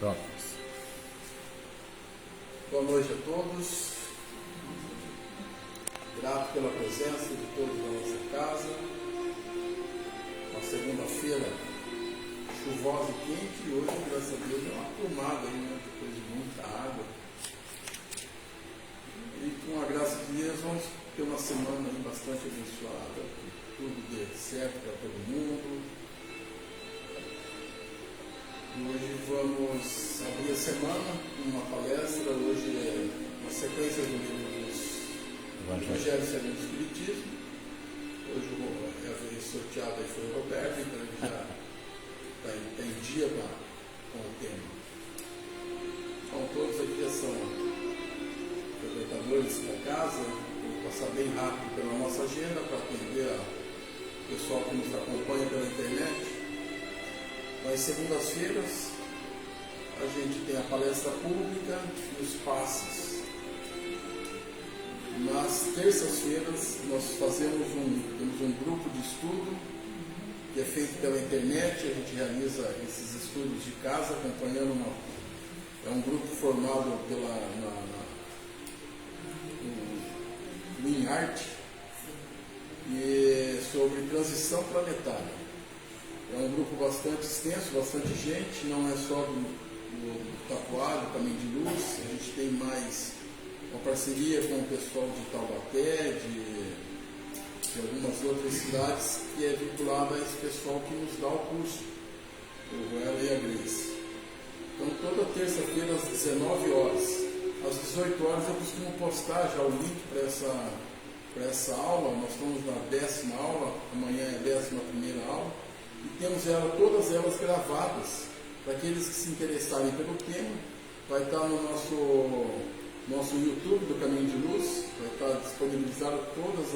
Pronto. Boa noite a todos. Grato pela presença de todos na nossa casa. Uma segunda-feira chuvosa e quente, e hoje, graças a Deus, é uma tomada aí, né? Depois de muita água. E com a graça de Deus, vamos ter uma semana aí bastante abençoada, que tudo dê certo para todo mundo. E hoje vamos abrir a semana com uma palestra. Hoje é uma sequência do livro dos Evangelho segundo o Espiritismo. Hoje a vez sorteada aí foi o Roberto, então ele já está em dia com o tema. Então todos aqui já são frequentadores da casa. Vou passar bem rápido pela nossa agenda para atender o pessoal que nos acompanha pela internet. Nas segundas-feiras a gente tem a palestra pública e os passes. Nas terças-feiras nós temos um grupo de estudo que é feito pela internet. A gente realiza esses estudos de casa acompanhando é um grupo formado no INARTE e sobre transição planetária. É um grupo bastante extenso, bastante gente, não é só do Tapuá, do Caminho de Luz. A gente tem mais uma parceria com o pessoal de Taubaté, de algumas outras cidades, que é vinculada a esse pessoal que nos dá o curso, o Ruela e a Grace. Então, toda terça-feira às 19 horas, às 18 horas eu costumo postar já o link para essa aula. Nós estamos na 10ª aula, amanhã é a 11ª aula, e temos todas elas gravadas. Para aqueles que se interessarem pelo tema, vai estar no nosso YouTube do Caminho de Luz, vai estar disponibilizado todas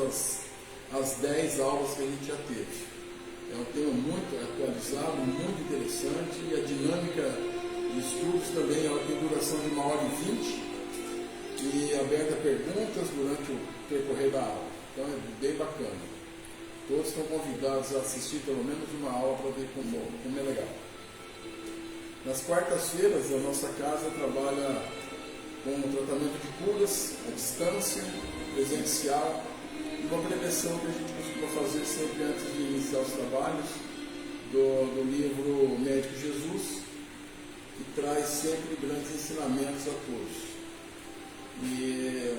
as 10 aulas que a gente já teve. É um tema muito atualizado, muito interessante, e a dinâmica de estudos também ela tem duração de 1h20 e aberta a perguntas durante o percorrer da aula. Então é bem bacana. Todos estão convidados a assistir pelo menos uma aula para ver como é legal. Nas quartas-feiras, a nossa casa trabalha com o tratamento de curas, à distância, presencial, e uma prevenção que a gente costuma fazer sempre antes de iniciar os trabalhos do livro Médico Jesus, que traz sempre grandes ensinamentos a todos. E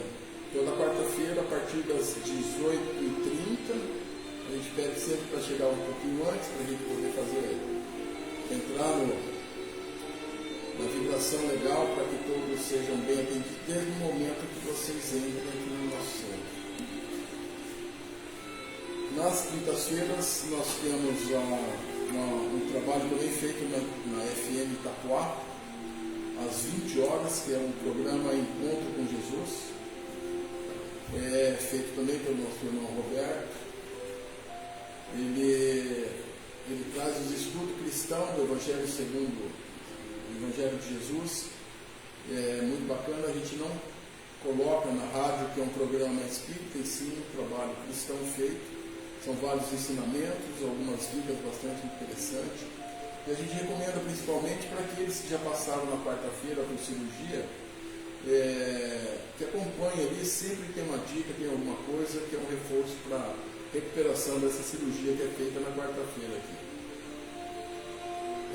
toda quarta-feira, a partir das 18h30, a gente pede sempre para chegar um pouquinho antes, para a gente poder entrar na vibração legal, para que todos sejam bem atendidos desde o momento que vocês entrem aqui no nosso centro. Nas quintas-feiras nós temos um trabalho também feito na FM Itapuá, às 20 horas, que é um programa Encontro com Jesus. É feito também pelo nosso irmão Roberto. Ele traz os estudos cristãos do Evangelho segundo o Evangelho de Jesus. É muito bacana. A gente não coloca na rádio que é um programa espírita, e sim um trabalho cristão feito. São vários ensinamentos, algumas dicas bastante interessantes. E a gente recomenda principalmente para aqueles que já passaram na quarta-feira por cirurgia, que acompanhem ali, sempre tem uma dica, tem alguma coisa que é um reforço para a recuperação dessa cirurgia que é feita na quarta-feira aqui.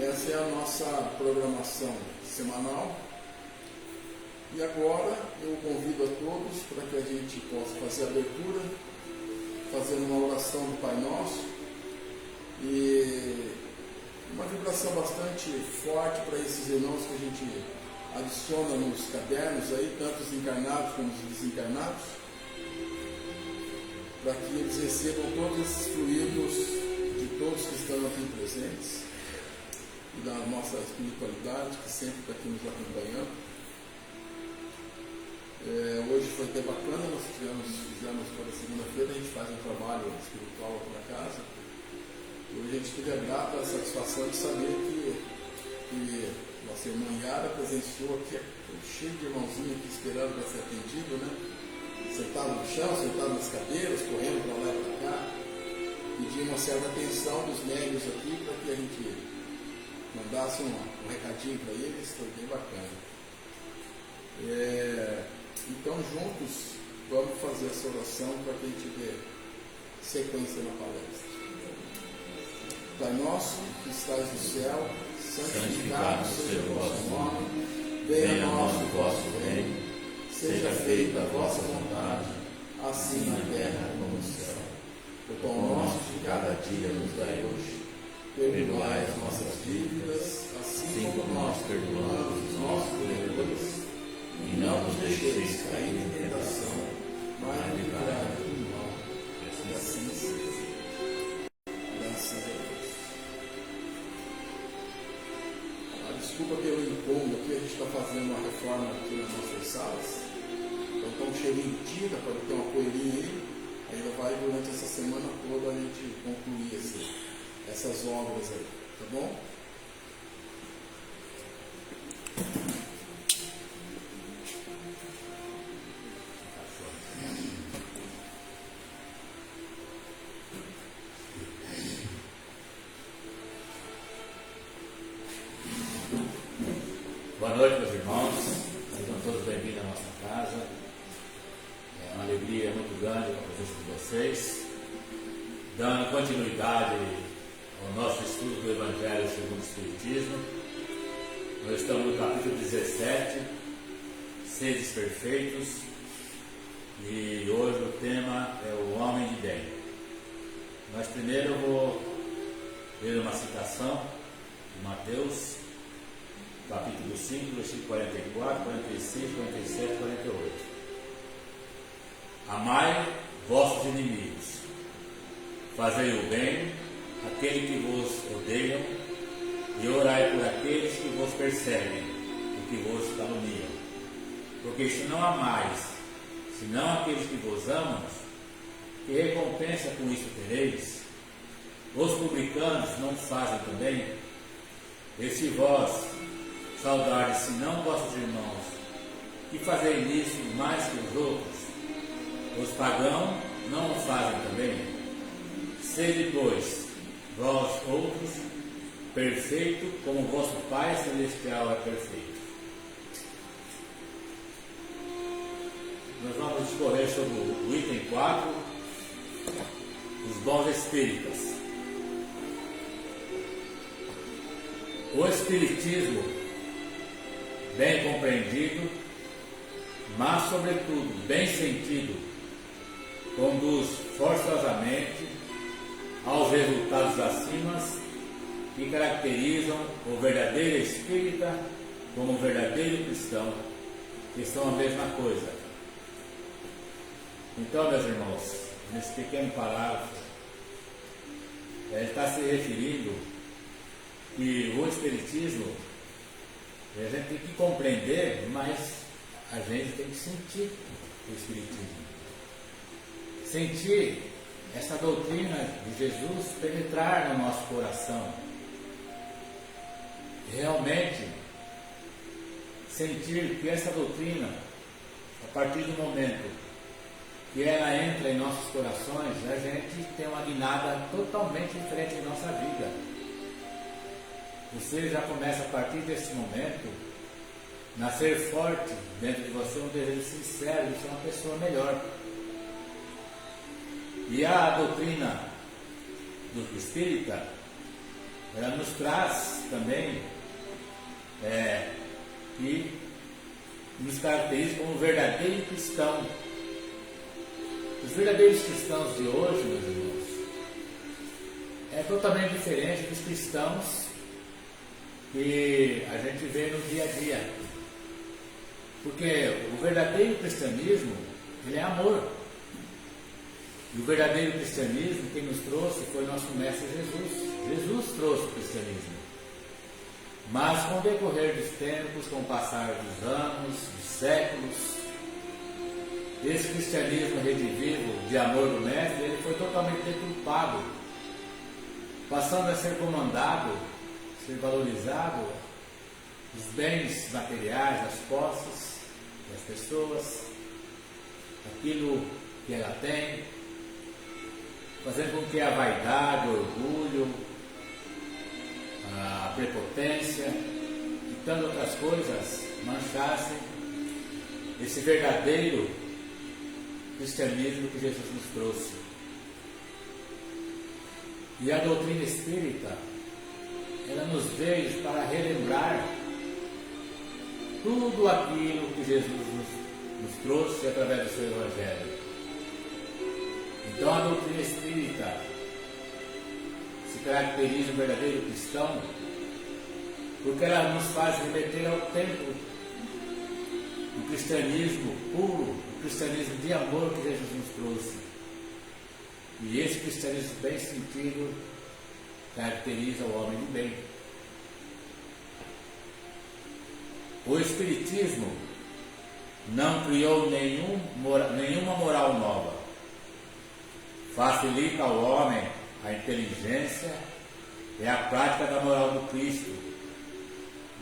Essa é a nossa programação semanal. E agora eu convido a todos para que a gente possa fazer a abertura, fazendo uma oração do Pai Nosso, e uma vibração bastante forte para esses irmãos que a gente adiciona nos cadernos aí, tanto os encarnados como os desencarnados, para que eles recebam todos esses fluidos de todos que estão aqui presentes, e da nossa espiritualidade, que sempre está aqui nos acompanhando. Hoje foi até bacana, nós fizemos toda segunda-feira, a gente faz um trabalho espiritual aqui na casa. E hoje a gente teve a grata satisfação de saber que nossa irmã Yara presenciou aqui, cheio de irmãozinho aqui esperando para ser atendido, né? Sentado no chão, sentado nas cadeiras, correndo para lá e para cá. Pedir uma certa atenção dos médios aqui para que a gente mandasse um recadinho para eles, foi bem bacana. Então, juntos, vamos fazer essa oração para que a gente dê sequência na palestra. Pai nosso, que estás no céu, santificado seja o vosso nome, venha a nós o vosso reino, seja feita a vossa vontade, assim na terra como no céu. O pão nosso de cada dia nos dai hoje. Perdoai as nossas dívidas, assim como nós perdoamos os nossos devedores. E não nos deixeis cair em tentação, mas livrai-nos do mal. E assim seja. Graças a Deus. Desculpa pelo incômodo aqui, a gente está fazendo uma reforma aqui nas nossas salas. Então está um cheirinho de tinta, pode ter uma poeirinha aí. Ainda vai durante essa semana toda a gente concluir essas obras aí, tá bom? Boa noite, meus irmãos. Sejam todos bem-vindos à nossa casa. É uma alegria muito grande a presença de vocês. Dando continuidade ao nosso estudo do Evangelho segundo o Espiritismo. Nós estamos no capítulo 17, Seres Perfeitos. E hoje o tema é o Homem de Bem. Mas primeiro eu vou ler uma citação de Mateus, capítulo 5, versículo 44, 45, 47, 48. Amai vossos inimigos, fazei o bem àqueles que vos odeiam, e orai por aqueles que vos perseguem e que vos caluniam. Porque se não amais, senão aqueles que vos amam, que recompensa com isso tereis? Os publicanos não fazem também? E se vós saudardes senão vossos irmãos, que fazem nisso mais que os outros, os pagãos não o fazem também? Sede, pois, vós outros, perfeito, como vosso Pai Celestial é perfeito. Nós vamos discorrer sobre o item 4, os bons espíritas. O Espiritismo, bem compreendido, mas sobretudo bem sentido, conduz forçosamente aos resultados acima que caracterizam o verdadeiro espírita como o verdadeiro cristão, que são a mesma coisa. Então, meus irmãos, nesse pequeno parágrafo, ele está se referindo que o Espiritismo a gente tem que compreender, mas a gente tem que sentir o Espiritismo. Sentir essa doutrina de Jesus penetrar no nosso coração. Realmente sentir que essa doutrina, a partir do momento que ela entra em nossos corações, a gente tem uma guinada totalmente diferente de nossa vida. Você já começa a partir desse momento nascer forte dentro de você um desejo sincero de ser uma pessoa melhor. E a doutrina do espírita, ela nos traz também que nos caracteriza como um verdadeiro cristão. Os verdadeiros cristãos de hoje, meus irmãos, é totalmente diferente dos cristãos que a gente vê no dia a dia. Porque o verdadeiro cristianismo, ele é amor. E o verdadeiro cristianismo, quem nos trouxe foi nosso mestre Jesus. Jesus trouxe o cristianismo. Mas com o decorrer dos tempos, com o passar dos anos, dos séculos, esse cristianismo redivivo de amor do mestre, ele foi totalmente deturpado, passando a ser comandado, ser valorizado os bens materiais, as posses das pessoas, aquilo que ela tem, fazendo com que a vaidade, o orgulho, a prepotência e tantas outras coisas manchassem esse verdadeiro cristianismo que Jesus nos trouxe. E a doutrina espírita, ela nos veio para relembrar tudo aquilo que Jesus nos trouxe através do seu Evangelho. Então a doutrina espírita se caracteriza um verdadeiro cristão porque ela nos faz remeter ao tempo do cristianismo puro, o cristianismo de amor que Jesus nos trouxe. E esse cristianismo bem sentido caracteriza o homem do bem. O Espiritismo não criou nenhuma moral nova. Facilita ao homem a inteligência e a prática da moral do Cristo,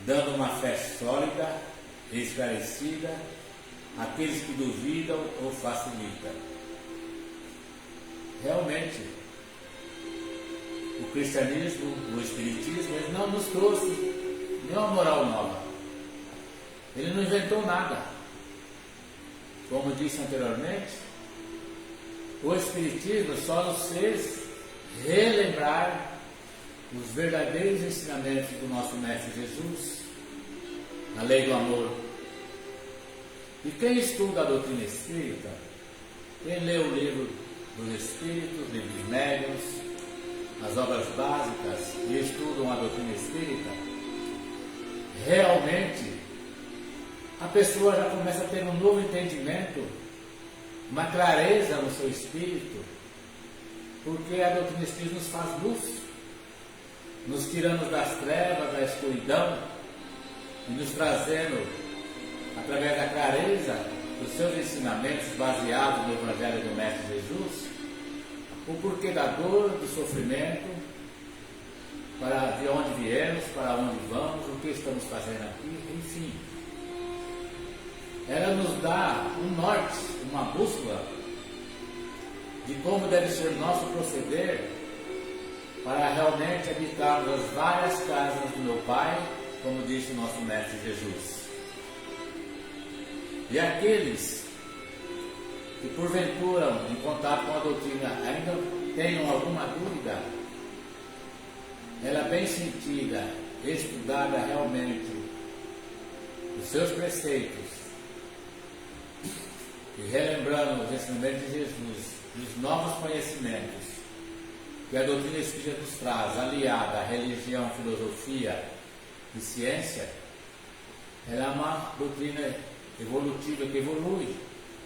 dando uma fé sólida e esclarecida àqueles que duvidam ou facilitam. Realmente, o cristianismo, o Espiritismo, ele não nos trouxe nenhuma moral nova. Ele não inventou nada. Como disse anteriormente, o Espiritismo só nos fez relembrar os verdadeiros ensinamentos do nosso Mestre Jesus, a lei do amor. E quem estuda a doutrina espírita, quem lê o livro dos Espíritos, livros médiuns, as obras básicas e estudam a doutrina espírita, realmente a pessoa já começa a ter um novo entendimento, uma clareza no seu espírito, porque a doutrina espírita nos faz luz, nos tirando das trevas, da escuridão e nos trazendo, através da clareza dos seus ensinamentos baseados no Evangelho do Mestre Jesus, o porquê da dor, do sofrimento, para de onde viemos, para onde vamos, o que estamos fazendo aqui, enfim. Ela nos dá um norte, uma bússola de como deve ser o nosso proceder para realmente habitarmos as várias casas do meu Pai, como disse o nosso Mestre Jesus. E aqueles que porventura, em contato com a doutrina, ainda tenham alguma dúvida, ela bem sentida, estudada realmente, os seus preceitos, e relembrando os ensinamentos de Jesus, os novos conhecimentos que a doutrina espírita nos traz, aliada à religião, filosofia e ciência, ela é uma doutrina evolutiva que evolui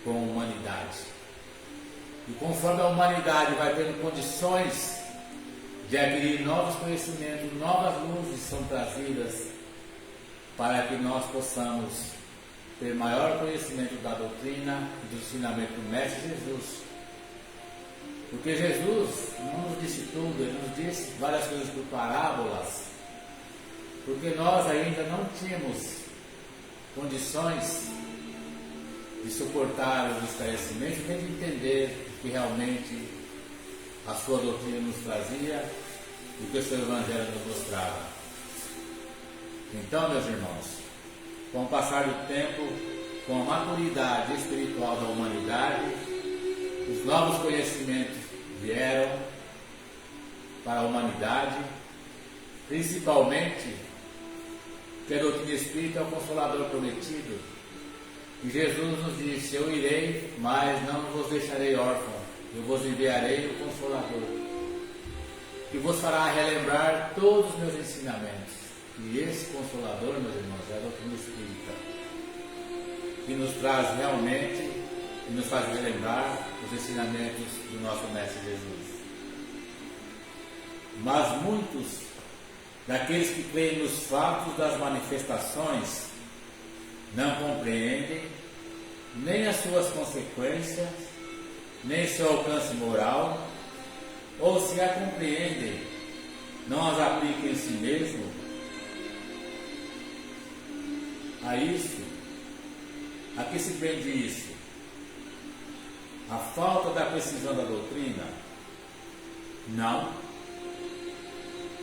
com a humanidade. E conforme a humanidade vai tendo condições de adquirir novos conhecimentos, novas luzes são trazidas para que nós possamos ter maior conhecimento da doutrina e do ensinamento do Mestre Jesus. Porque Jesus não nos disse tudo, Ele nos disse várias coisas por parábolas, porque nós ainda não tínhamos condições de suportar os esclarecimentos, nem de entender o que realmente a sua doutrina nos trazia e o que o seu Evangelho nos mostrava. Então, meus irmãos, com o passar do tempo, com a maturidade espiritual da humanidade, os novos conhecimentos vieram para a humanidade, principalmente que a doutrina espírita é o Consolador prometido. E Jesus nos disse: eu irei, mas não vos deixarei órfãos, eu vos enviarei o Consolador, que vos fará relembrar todos os meus ensinamentos. E esse Consolador, meus irmãos, é a doutrina espírita, que nos traz realmente e nos faz relembrar os ensinamentos do nosso Mestre Jesus. Mas muitos daqueles que creem nos fatos das manifestações não compreendem nem as suas consequências, nem seu alcance moral, ou se a compreendem, não as aplicam em si mesmo. A isso, a que se prende isso? A falta da precisão da doutrina? Não.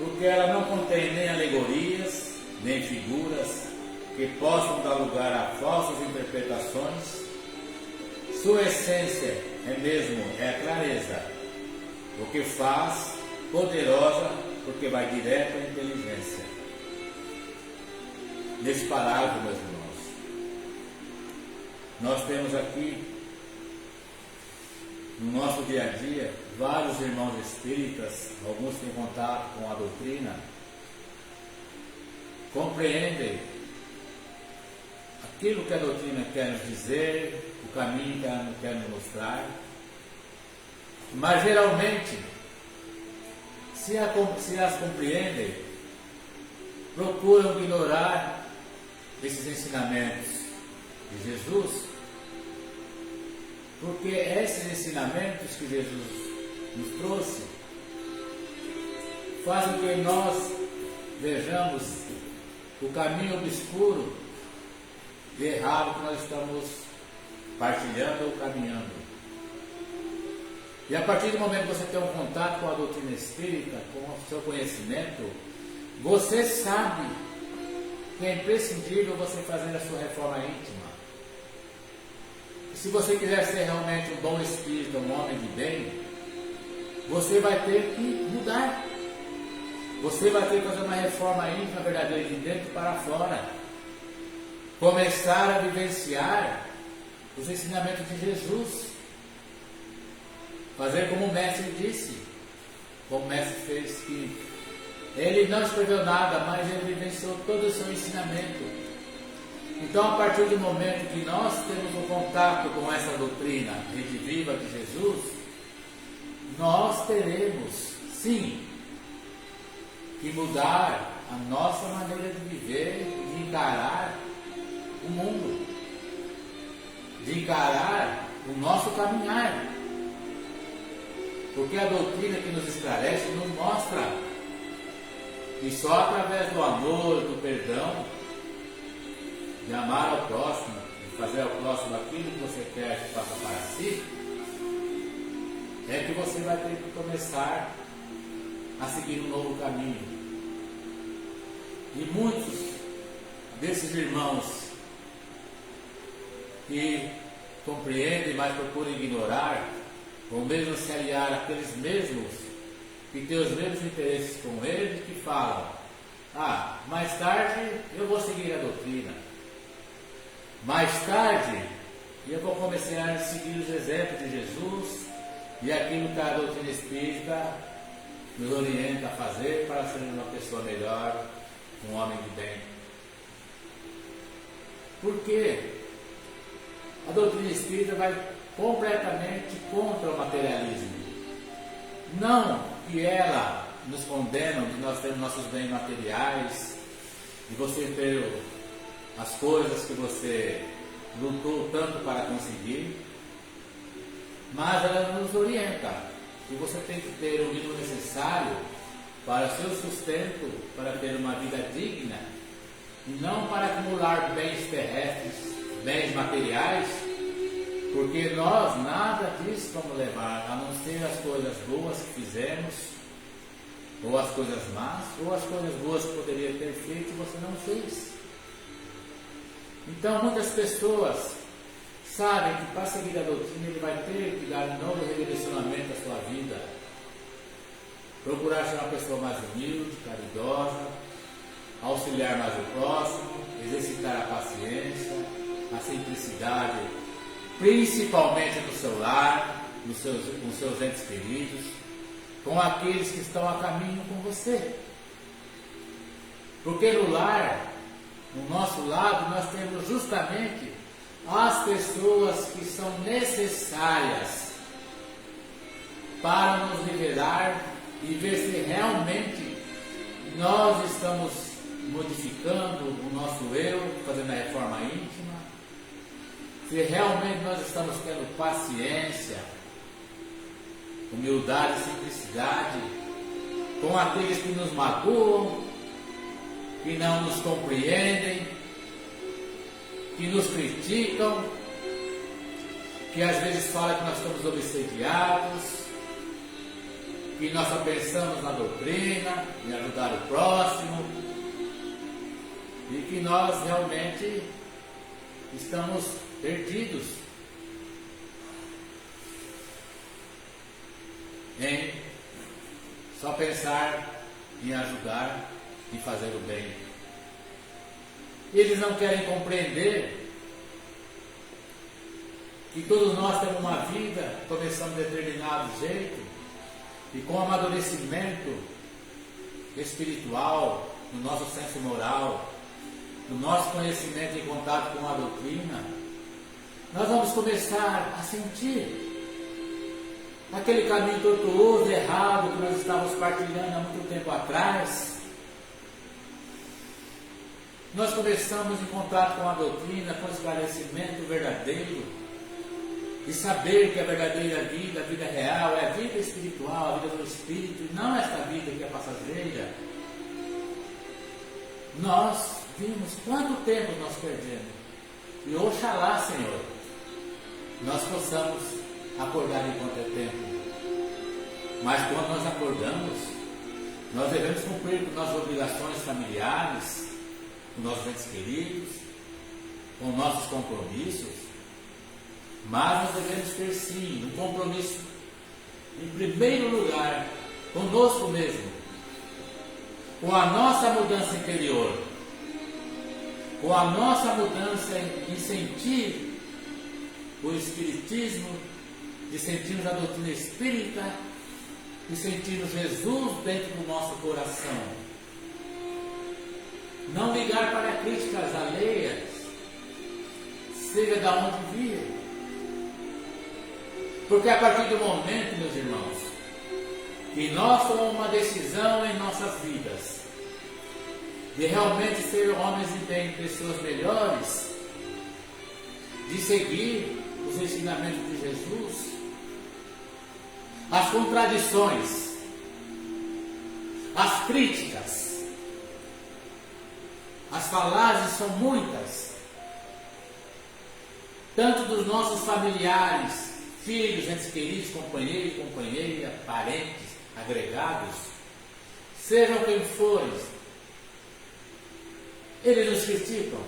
porque ela não contém nem alegorias, nem figuras que possam dar lugar a falsas interpretações. Sua essência é a clareza, o que faz poderosa, porque vai direto à inteligência. Nesse parágrafo, meus irmãos, nós temos aqui, no nosso dia a dia, vários irmãos espíritas, alguns têm contato com a doutrina, compreendem aquilo que a doutrina quer nos dizer, o caminho que ela quer nos mostrar, mas geralmente, se as compreendem, procuram ignorar esses ensinamentos de Jesus, porque esses ensinamentos que Jesus nos trouxe fazem com que nós vejamos o caminho obscuro e errado que nós estamos partilhando ou caminhando. E a partir do momento que você tem um contato com a doutrina espírita, com o seu conhecimento, você sabe que é imprescindível você fazer a sua reforma íntima. E se você quiser ser realmente um bom espírito, um homem de bem, você vai ter que mudar. Você vai ter que fazer uma reforma íntima verdadeira de dentro para fora. Começar a vivenciar os ensinamentos de Jesus. Fazer como o mestre disse, como o mestre fez, que ele não escreveu nada, mas ele vivenciou todo o seu ensinamento. Então, a partir do momento que nós temos um contato com essa doutrina rediviva de Jesus, nós teremos, sim, que mudar a nossa maneira de viver, de encarar o mundo, de encarar o nosso caminhar. Porque a doutrina que nos esclarece nos mostra que só através do amor, do perdão, de amar ao próximo, de fazer ao próximo aquilo que você quer que faça para si, é que você vai ter que começar a seguir um novo caminho. E muitos desses irmãos que compreendem, mas procuram ignorar, ou mesmo se aliar àqueles mesmos que têm os mesmos interesses com eles, que falam: mais tarde eu vou seguir a doutrina, mais tarde eu vou começar a seguir os exemplos de Jesus e aquilo que a doutrina espírita nos orienta a fazer para ser uma pessoa melhor, um homem de bem. Porque a doutrina espírita vai completamente contra o materialismo. Não que ela nos condena de nós termos nossos bens materiais, de você ter as coisas que você lutou tanto para conseguir, mas ela nos orienta que você tem que ter o mínimo necessário para o seu sustento, para ter uma vida digna, e não para acumular bens terrestres, bens materiais, porque nós nada disso vamos levar, a não ser as coisas boas que fizemos, ou as coisas más, ou as coisas boas que poderia ter feito e você não fez. Então muitas pessoas sabem que para seguir a doutrina ele vai ter que dar um novo redirecionamento à sua vida, procurar ser uma pessoa mais humilde, caridosa, auxiliar mais o próximo, exercitar a paciência, a simplicidade, principalmente no seu lar, com seus entes queridos, com aqueles que estão a caminho com você. Porque no lar, no nosso lado, nós temos justamente as pessoas que são necessárias para nos liberar e ver se realmente nós estamos modificando o nosso eu, fazendo a reforma íntima, se realmente nós estamos tendo paciência, humildade e simplicidade com aqueles que nos magoam, que não nos compreendem, que nos criticam, que às vezes falam que nós estamos obsediados, que nós só pensamos na doutrina, em ajudar o próximo, e que nós realmente estamos perdidos em só pensar em ajudar e fazer o bem. Eles não querem compreender que todos nós temos uma vida, começamos de determinado jeito, e com amadurecimento espiritual, no nosso senso moral, no nosso conhecimento em contato com a doutrina, nós vamos começar a sentir aquele caminho tortuoso, errado, que nós estávamos partilhando há muito tempo atrás. Nós começamos em contato com a doutrina, com o esclarecimento verdadeiro, e saber que a verdadeira vida, a vida real, é a vida espiritual, a vida do Espírito, e não esta vida que é passageira. Nós vimos quanto tempo nós perdemos. E oxalá, Senhor, nós possamos acordar enquanto é tempo. Mas quando nós acordamos, nós devemos cumprir com nossas obrigações familiares, com nossos entes queridos, com nossos compromissos. Mas nós devemos ter sim um compromisso, em primeiro lugar, conosco mesmo, com a nossa mudança interior, com a nossa mudança em sentir o Espiritismo, de sentirmos a doutrina espírita, de sentirmos Jesus dentro do nosso coração. Não ligar para críticas alheias, seja de onde vier. Porque a partir do momento, meus irmãos, que nós tomamos uma decisão em nossas vidas, de realmente ser homens de bem, pessoas melhores, de seguir os ensinamentos de Jesus, as contradições, as críticas, as falácias são muitas, tanto dos nossos familiares, filhos, entes queridos, companheiros, companheiras, parentes, agregados, sejam quem forem, eles nos criticam.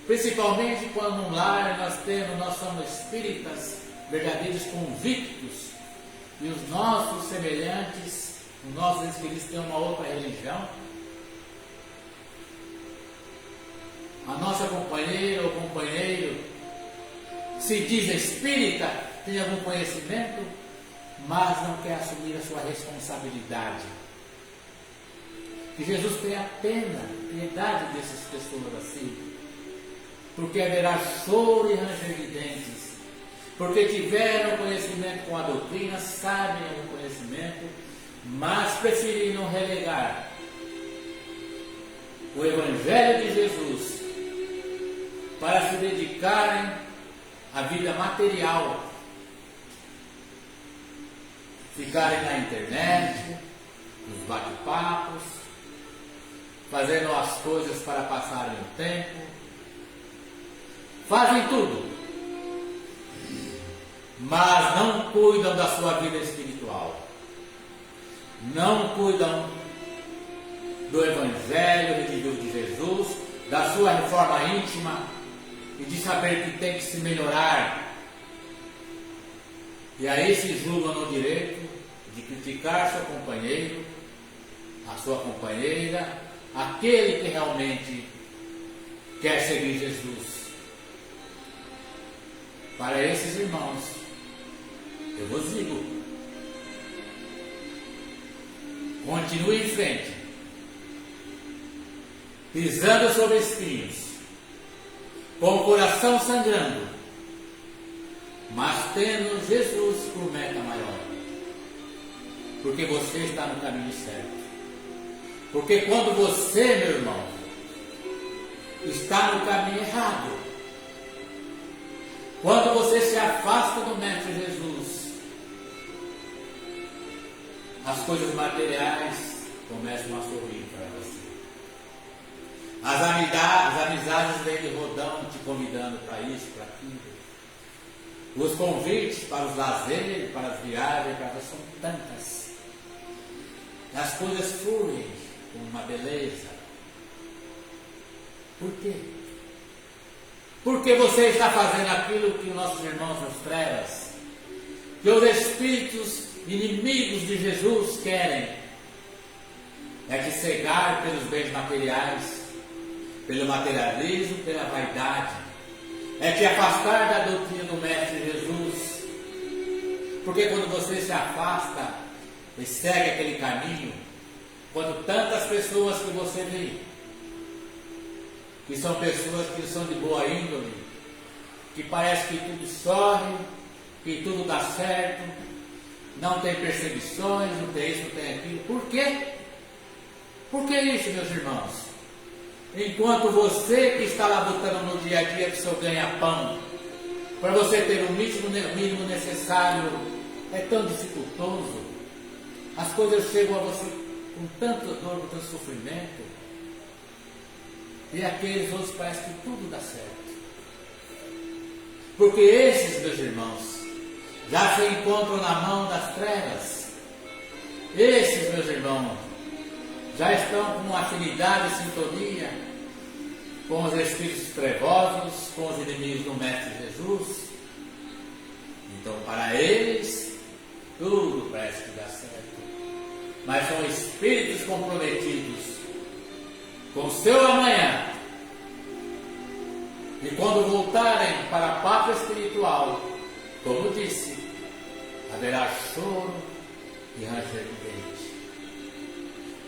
Principalmente quando no lar nós somos espíritas verdadeiros convictos, e os nossos semelhantes, os nossos entes queridos têm uma outra religião. A nossa companheira ou companheiro se diz espírita, tem algum conhecimento, mas não quer assumir a sua responsabilidade. Que Jesus tenha pena, piedade dessas pessoas assim, porque haverá choro e ranger de dentes, porque tiveram conhecimento com a doutrina, sabem o conhecimento, mas preferiram relegar o Evangelho de Jesus para se dedicarem à vida material, ficarem na internet, nos bate-papos, fazendo as coisas para passarem o tempo, fazem tudo, mas não cuidam da sua vida espiritual, não cuidam do Evangelho de Jesus, da sua reforma íntima, e de saber que tem que se melhorar. E aí se julgam no direito de criticar seu companheiro, a sua companheira, aquele que realmente quer seguir Jesus. Para esses irmãos, eu vos digo, continue em frente, pisando sobre espinhos, com o coração sangrando, mas tendo Jesus por meta maior, porque você está no caminho certo. Porque quando você, meu irmão, está no caminho errado, quando você se afasta do Mestre Jesus, as coisas materiais começam a sorrir para você. As amizades vêm de rodão te convidando para isso, para aquilo. Os convites para os lazeres, para as viagens, são tantas. As coisas fluem com uma beleza. Por quê? Porque você está fazendo aquilo que os nossos irmãos nas trevas, que os espíritos inimigos de Jesus querem, é te cegar pelos bens materiais, pelo materialismo, pela vaidade, é te afastar da doutrina do Mestre Jesus. Porque quando você se afasta e segue aquele caminho, quando tantas pessoas que você vê, que são pessoas que são de boa índole, que parece que tudo sorre, que tudo dá certo, não tem perseguições, não tem isso, não tem aquilo. Por quê? Por que isso, meus irmãos? Enquanto você que está lá lutando no dia a dia para o seu ganha-pão, para você ter o mínimo necessário, é tão dificultoso, as coisas chegam a você com tanta dor, com tanto sofrimento, e aqueles outros parece que tudo dá certo. Porque esses, meus irmãos, já se encontram na mão das trevas. Esses, meus irmãos, já estão com uma afinidade e sintonia com os espíritos trevosos, com os inimigos do Mestre Jesus. Então, para eles, tudo parece que dá certo. Mas são espíritos comprometidos com o seu amanhã. E quando voltarem para a pátria espiritual, como disse, haverá choro e ranger de dente.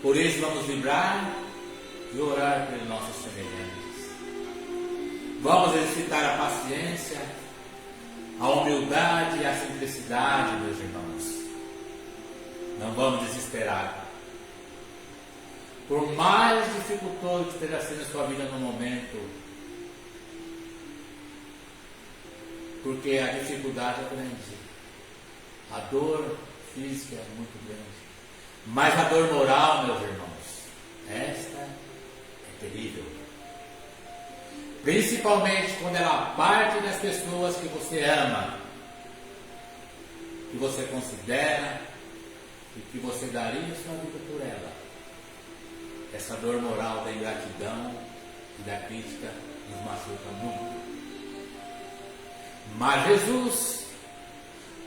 Por isso vamos vibrar e orar pelos nossos semelhantes. Vamos exercitar a paciência, a humildade e a simplicidade, meus irmãos. Não vamos desesperar. Por mais dificultoso que esteja sendo a sua vida no momento, porque a dificuldade é grande, a dor física é muito grande, mas a dor moral, meus irmãos, esta é terrível. Principalmente quando ela parte das pessoas que você ama, que você considera e que você daria sua vida por ela. Essa dor moral da ingratidão e da crítica nos machuca muito. Mas Jesus,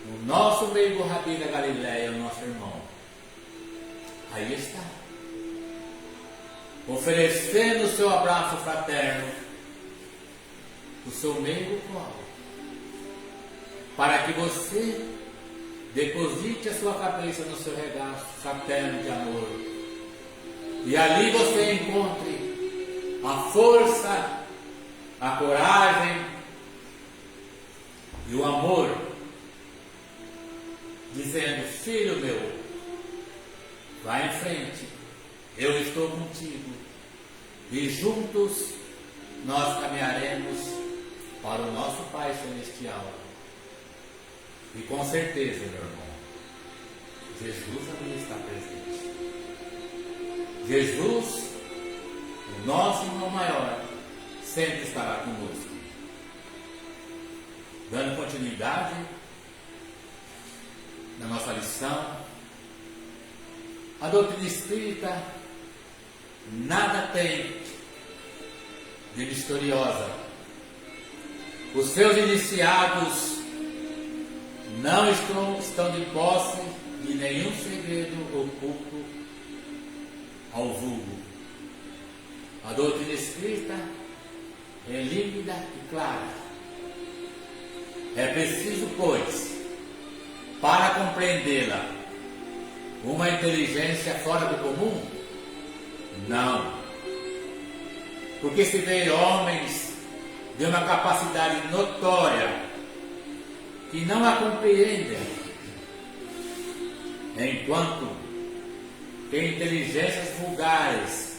o nosso meio Rabi da Galileia, o nosso irmão, aí está, oferecendo o seu abraço fraterno, o seu meio colo, para que você deposite a sua cabeça no seu regaço fraterno de amor, e ali você encontre a força, a coragem e o amor, dizendo: filho meu, vá em frente, eu estou contigo, e juntos nós caminharemos para o nosso Pai Celestial. E com certeza, meu irmão, Jesus ali está presente. Jesus, o nosso irmão maior, sempre estará conosco. Dando continuidade na nossa lição, a doutrina espírita nada tem de misteriosa. Os seus iniciados não estão de posse de nenhum segredo oculto ao vulgo. A doutrina espírita é límpida e clara. É preciso, pois, para compreendê-la, uma inteligência fora do comum? Não. Porque se vê homens de uma capacidade notória que não a compreendem, enquanto que inteligências vulgares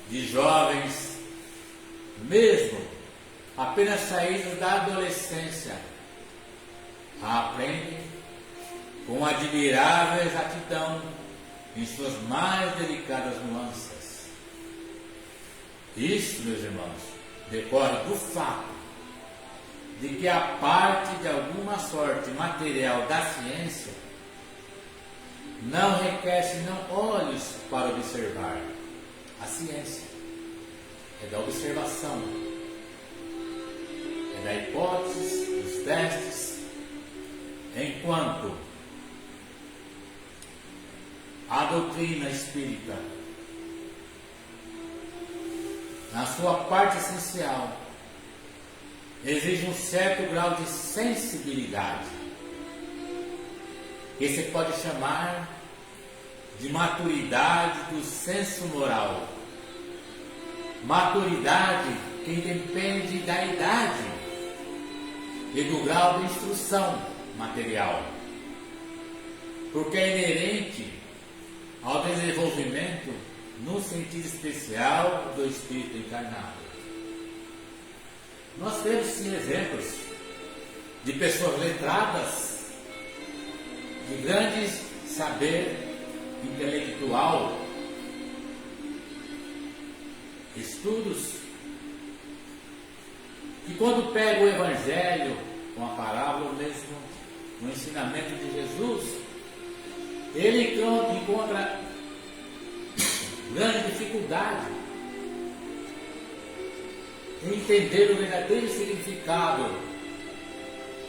de jovens, mesmo apenas saídos da adolescência, a aprendem com admirável exatidão em suas mais delicadas nuances. Isso, meus irmãos, decorre do fato de que a parte de alguma sorte material da ciência não requer senão olhos para observar. A ciência é da observação, é da hipótese, dos testes, enquanto a doutrina espírita, na sua parte essencial, exige um certo grau de sensibilidade, que se pode chamar de maturidade do senso moral. Maturidade que depende da idade e do grau de instrução material, porque é inerente ao desenvolvimento no sentido especial do espírito encarnado. Nós temos sim exemplos de pessoas letradas, de grande saber intelectual, estudos, que quando pega o Evangelho com a parábola, mesmo no ensinamento de Jesus, ele encontra grande dificuldade em entender o verdadeiro significado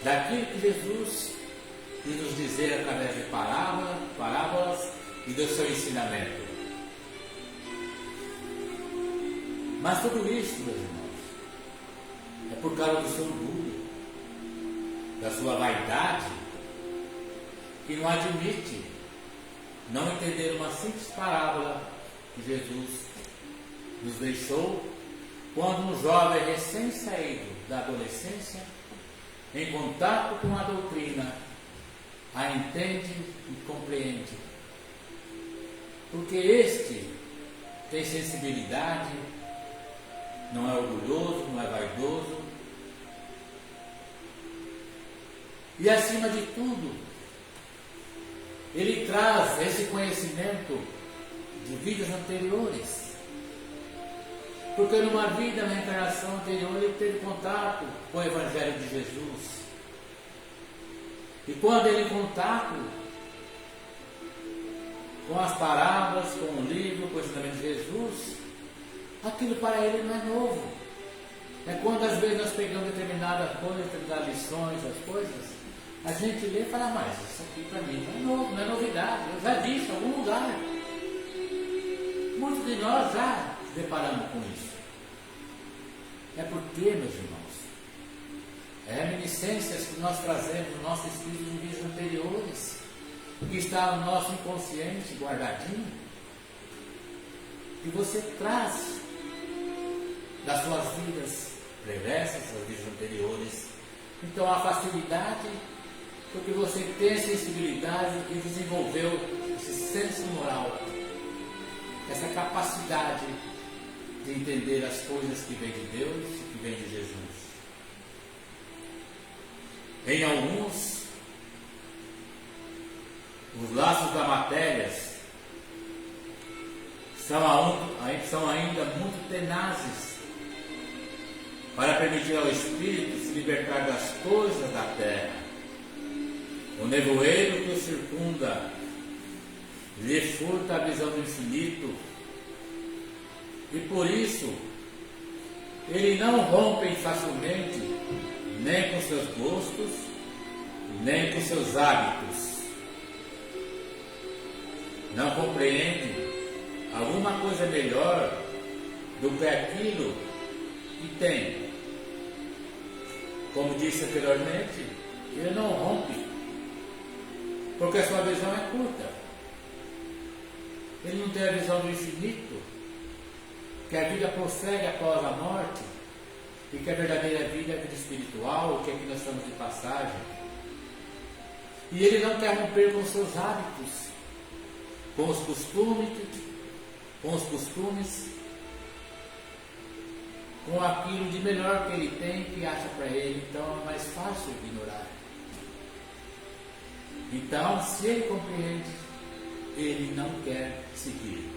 daquilo que Jesus quis nos dizer através de parábolas e do seu ensinamento. Mas tudo isso, meus irmãos, é por causa do seu orgulho, da sua vaidade, que não admite não entender uma simples parábola que Jesus nos deixou quando um jovem recém-saído da adolescência, em contato com a doutrina, a entende e compreende. Porque este tem sensibilidade, não é orgulhoso, não é vaidoso, e acima de tudo, ele traz esse conhecimento de vidas anteriores. Porque numa vida, na encarnação anterior, ele teve contato com o Evangelho de Jesus. E quando ele em contato com as parábolas, com o livro, com o ensinamento de Jesus, aquilo para ele não é novo. É quando às vezes nós pegamos determinadas coisas, determinadas lições, as coisas, a gente lê e fala, mas isso aqui para mim não é novo, não é novidade. Eu já disse em algum lugar. Muitos de nós já se deparamos com isso. É porque, meus irmãos, é reminiscências que nós trazemos no nosso espírito de vidas anteriores, que está no nosso inconsciente guardadinho, que você traz das suas vidas pregressas, das vidas anteriores. Então há facilidade, porque você tem a sensibilidade e desenvolveu esse senso moral, essa capacidade de entender as coisas que vêm de Deus e que vêm de Jesus. Em alguns, os laços da matéria são ainda muito tenazes para permitir ao espírito se libertar das coisas da terra. O nevoeiro que o circunda lhe furta a visão do infinito, e por isso ele não rompe facilmente nem com seus gostos, nem com seus hábitos. Não compreende alguma coisa melhor do que aquilo que tem. Como disse anteriormente, ele não rompe, porque a sua visão é curta. Ele não tem a visão do infinito, que a vida prossegue após a morte, e que a verdadeira vida é a vida espiritual, que aqui nós estamos de passagem. E ele não quer romper com os seus hábitos, com os costumes, com aquilo de melhor que ele tem, que acha para ele, então é mais fácil ignorar. Então, se ele compreende, ele não quer seguir.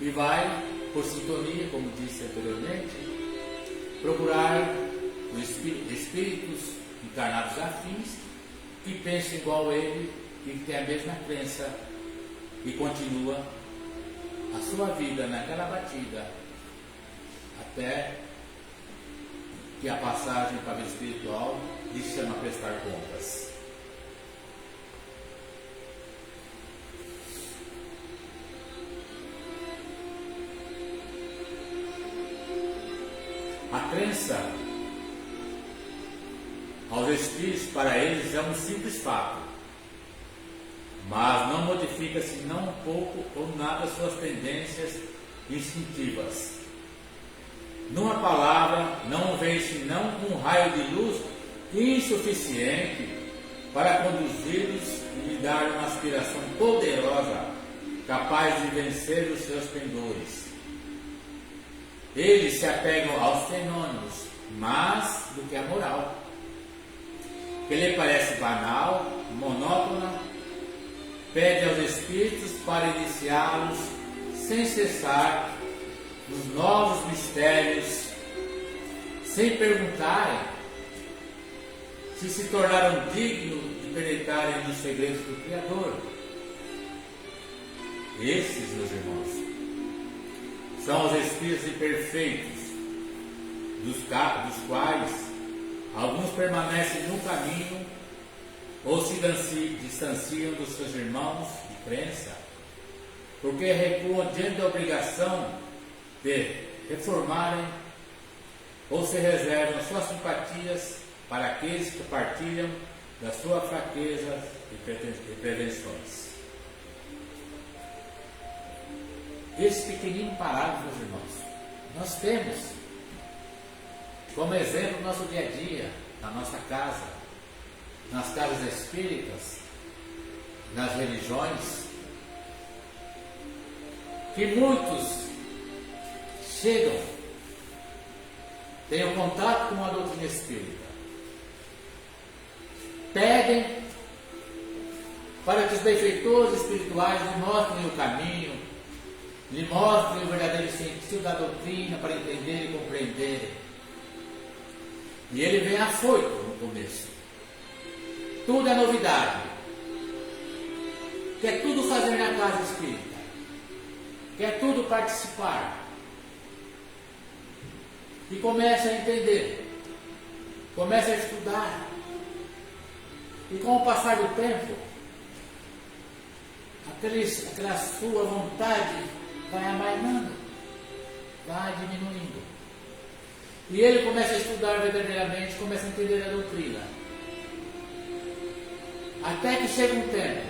E vai, por sintonia, como disse anteriormente, procurar espíritos encarnados afins que pensam igual a ele e que têm a mesma crença e continua a sua vida naquela batida até que a passagem para a vida espiritual lhe chama a prestar contas. A crença aos espíritos para eles é um simples fato, mas não modifica-se não um pouco ou nada suas tendências instintivas. Numa palavra, não vem senão um raio de luz insuficiente para conduzi-los e lhe dar uma aspiração poderosa, capaz de vencer os seus pendores. Eles se apegam aos fenômenos, mais do que à moral, que lhe parece banal, monótona, pede aos espíritos para iniciá-los sem cessar nos novos mistérios, sem perguntarem se se tornaram dignos de penetrarem nos segredos do Criador. Esses, meus irmãos, são os espíritos imperfeitos, dos quais alguns permanecem no caminho ou se distanciam dos seus irmãos de crença, porque recuam diante da obrigação de reformarem ou se reservam suas simpatias para aqueles que partilham das suas fraquezas e prevenções. Esse pequenino parágrafo, meus irmãos, nós temos como exemplo no nosso dia a dia, na nossa casa, nas casas espíritas, nas religiões, que muitos chegam, têm um contato com a doutrina espírita, pedem para que os benfeitores espirituais lhe mostrem o caminho, lhe mostrem o verdadeiro sentido da doutrina para entender e compreender. E ele vem afoito no começo. Tudo é novidade. Quer tudo fazer na casa espírita. Quer tudo participar. E começa a entender. Começa a estudar. E com o passar do tempo, aquela sua vontade vai amainando, vai diminuindo. E ele começa a estudar verdadeiramente, começa a entender a doutrina. Até que chega um tempo,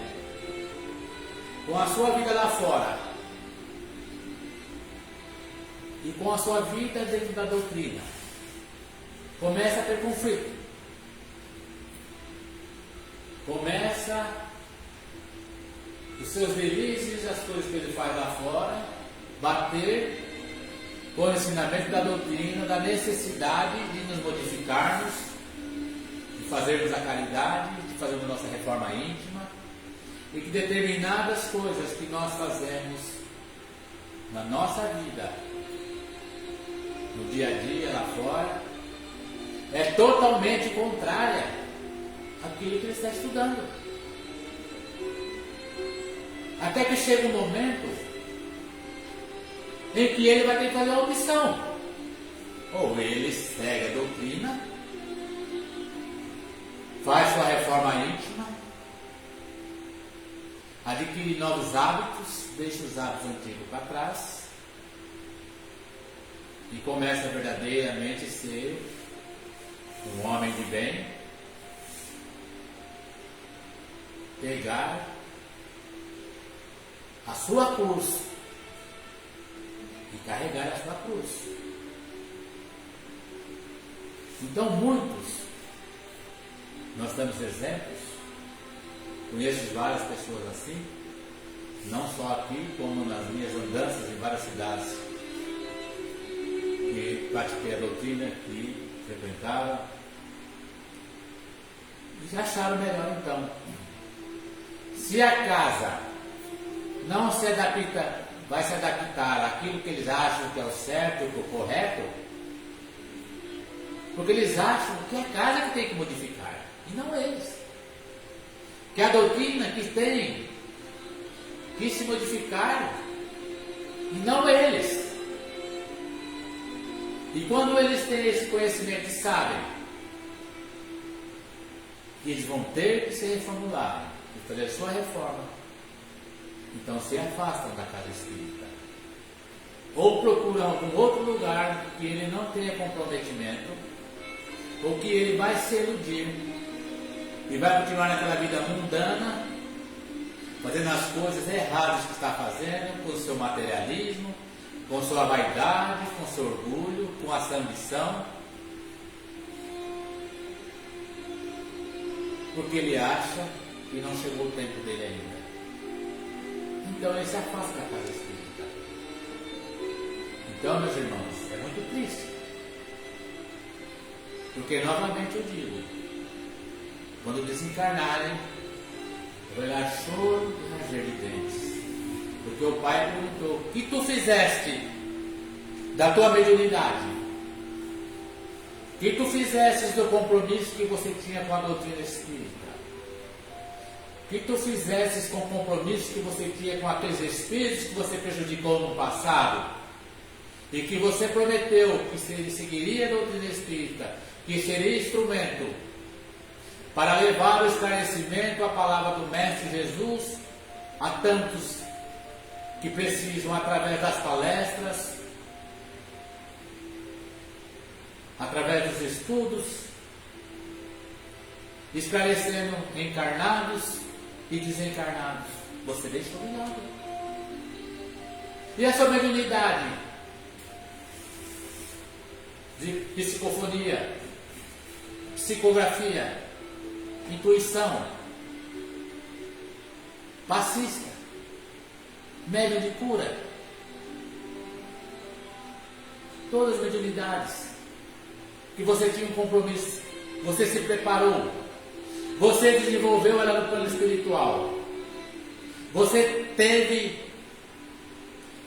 com a sua vida lá fora, e com a sua vida dentro da doutrina, começa a ter conflito. Começa os seus delícios, as coisas que ele faz lá fora, bater com o ensinamento da doutrina, da necessidade de nos modificarmos, de fazermos a caridade, de fazermos nossa reforma íntima, e que determinadas coisas que nós fazemos na nossa vida, no dia a dia, lá fora, é totalmente contrária àquilo que ele está estudando. Até que chega um momento em que ele vai ter que fazer uma opção. Ou ele segue a doutrina, faz sua reforma íntima, adquire novos hábitos, deixa os hábitos antigos para trás e começa verdadeiramente a ser um homem de bem, pegar a sua cruz e carregar a sua cruz. Então muitos, nós temos exemplos, conheço várias pessoas assim, não só aqui, como nas minhas andanças em várias cidades que pratiquei a doutrina, que frequentaram, e acharam melhor então. Se a casa não se adapta, vai se adaptar àquilo que eles acham que é o certo, que é o correto, Porque eles acham que é a casa que tem que modificar, e não eles. Que a doutrina que tem que se modificar, e não eles. E quando eles têm esse conhecimento e sabem que eles vão ter que se reformular e fazer a sua reforma, então se afastam da casa espírita. Ou procuram algum outro lugar que ele não tenha comprometimento, ou que ele vai se iludir e vai continuar naquela vida mundana, fazendo as coisas erradas que está fazendo, com o seu materialismo, com sua vaidade, com seu orgulho, com a sua ambição, porque ele acha que não chegou o tempo dele ainda. Então ele se afasta da casa espírita. Então, meus irmãos, é muito triste, porque novamente eu digo, quando desencarnarem, haverá choro e ranger de dentes. Porque o pai perguntou: o que tu fizeste da tua mediunidade? O que tu fizeste do compromisso que você tinha com a doutrina espírita? O que tu fizeste com o compromisso que você tinha com aqueles espíritos que você prejudicou no passado? E que você prometeu que seguiria a doutrina espírita, que seria instrumento para levar o esclarecimento à palavra do Mestre Jesus a tantos que precisam, através das palestras, através dos estudos, esclarecendo encarnados e desencarnados. Você deixou de lado. E a sua mediunidade de psicofonia, psicografia, intuição, passista, médium de cura, todas as mediunidades que você tinha um compromisso, você se preparou, você desenvolveu ela no plano espiritual, você teve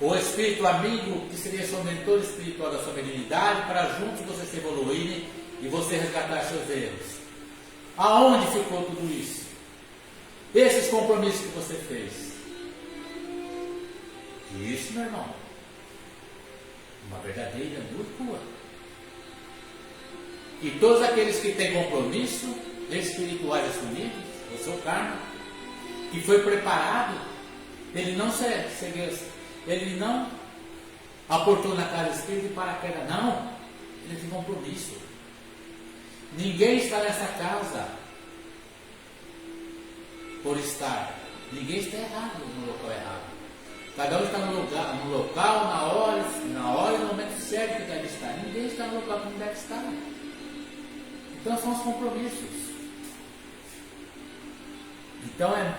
o espírito amigo que seria seu mentor espiritual da sua mediunidade, para juntos vocês se evoluírem e você resgatar seus erros. Aonde ficou tudo isso? Esses compromissos que você fez. E isso, meu irmão, uma verdadeira loucura. E todos aqueles que têm compromisso espirituais assumidos, o seu karma, que foi preparado, ele não aportou na casa espírita e paraquedas, não, ele tem compromisso. Ninguém está nessa casa por estar. Ninguém está errado no local errado. Cada um está no local, na hora e no momento certo que deve estar. Ninguém está no local que não deve estar. Então são os compromissos. Então é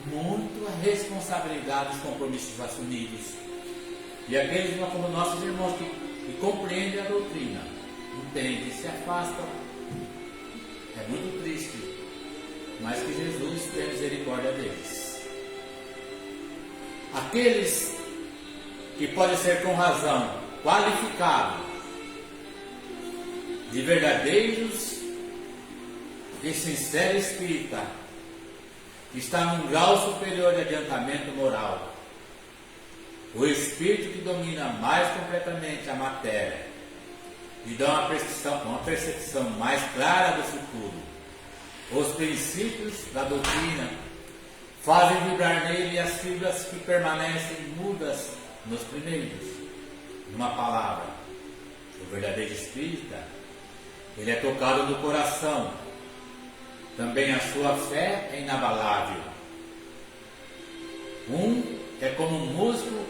muito a responsabilidade dos compromissos assumidos. E aqueles como nossos irmãos que compreendem a doutrina, entendem, se afastam. É muito triste, mas que Jesus tenha misericórdia deles. Aqueles que podem ser com razão qualificados de verdadeiros e sinceros espírita, que está num grau superior de adiantamento moral, o espírito que domina mais completamente a matéria e dá uma percepção mais clara do futuro. Os princípios da doutrina fazem vibrar nele as fibras que permanecem mudas nos primeiros. Numa palavra, o verdadeiro espírita, ele é tocado no coração. Também a sua fé é inabalável. É como um músico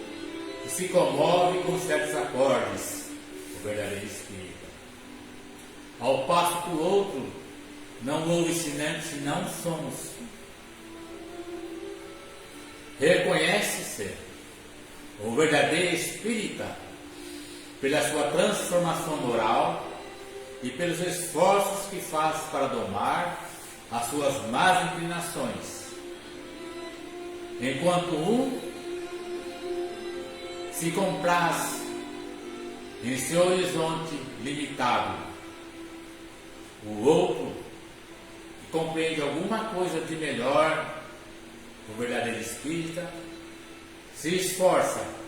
que se comove com certos acordes, o verdadeiro espírita. Ao passo que o outro não ouve senão sons. Reconhece-se o verdadeiro espírita pela sua transformação moral e pelos esforços que faz para domar as suas más inclinações. Enquanto se compraz em seu horizonte limitado o outro que compreende alguma coisa de melhor, o verdadeiro espírita, se esforça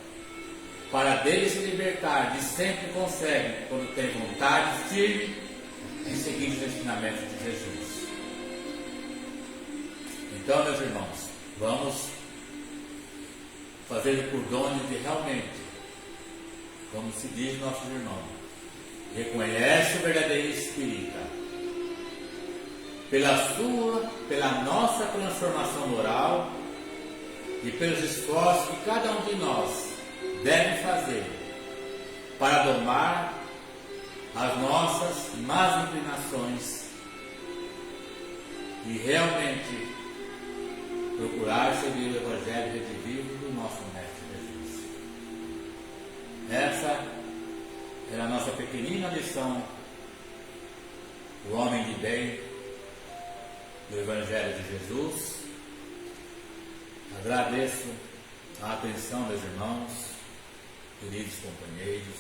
para dele se libertar e sempre consegue quando tem vontade firme em seguir os ensinamentos de Jesus. Então, meus irmãos, vamos fazer por onde de realmente, como se diz nossos irmãos, reconhece o verdadeiro espírita pela nossa transformação moral e pelos esforços que cada um de nós deve fazer para domar as nossas más inclinações e realmente procurar seguir o Evangelho redivivo do nosso Mestre Jesus. Essa era a nossa pequenina lição, o homem de bem do Evangelho de Jesus. Agradeço a atenção, meus irmãos, queridos companheiros,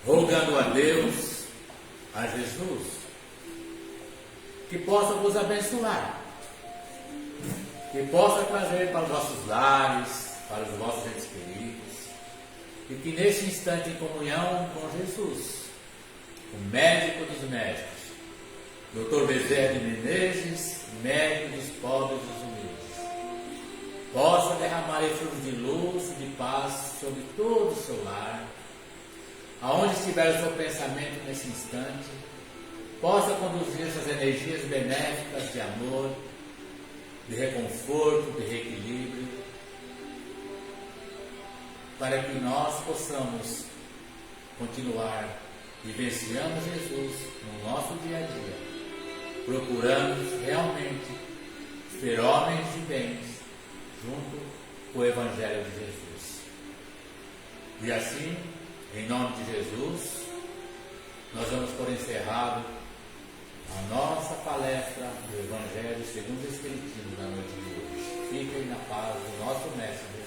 rogando a Deus, a Jesus, que possa vos abençoar, que possa trazer para os vossos lares, para os vossos entes queridos, e que nesse instante em comunhão com Jesus, o médico dos médicos, Dr. Bezerra de Menezes, médico dos pobres e dos humildes, possa derramar eflúvios de luz e de paz sobre todo o seu lar, aonde estiver o seu pensamento nesse instante, possa conduzir essas energias benéficas de amor, de reconforto, de reequilíbrio, para que nós possamos continuar vivenciando Jesus no nosso dia a dia, procurando realmente ser homens de bens junto com o Evangelho de Jesus. E assim, em nome de Jesus, nós vamos por encerrado a nossa palestra do Evangelho segundo o Espiritismo na noite de hoje. Fiquem na paz do nosso Mestre Jesus.